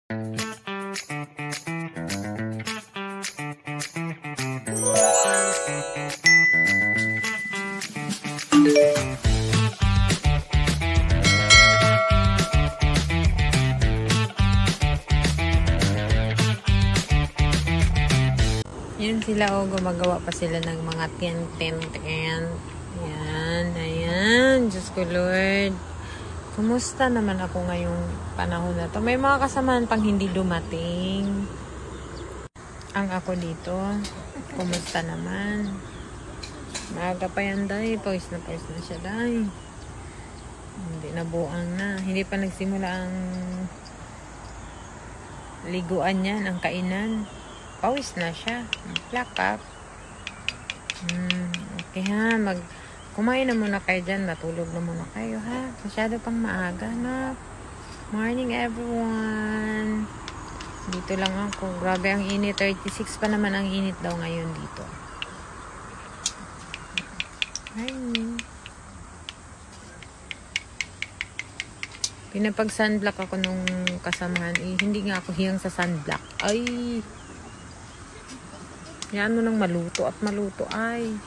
Yan sila, oh, gumagawa pa sila ng mga tent. Yan, ayan. Diyos ko Lord. Kumusta naman ako ngayong panahon na to? May mga kasamahan pang hindi dumating. Ang ako dito, kumusta naman? Maaga pa yan, day. Pawis na siya, day. Hindi na buang na. Hindi pa nagsimula ang liguan niyan, ang kainan. Pawis na siya. Black up. Okay ha. Kumain na muna kayo dyan. Matulog na muna kayo ha. Masyado pang maaga na. Morning everyone. Dito lang ako. Grabe ang init. 36 pa naman ang init daw ngayon dito. Hi. Pinapag-sunblock ako nung kasamahan. Hindi nga ako hiyang sa sunblock. Ay. Yan mo nang maluto at maluto ay.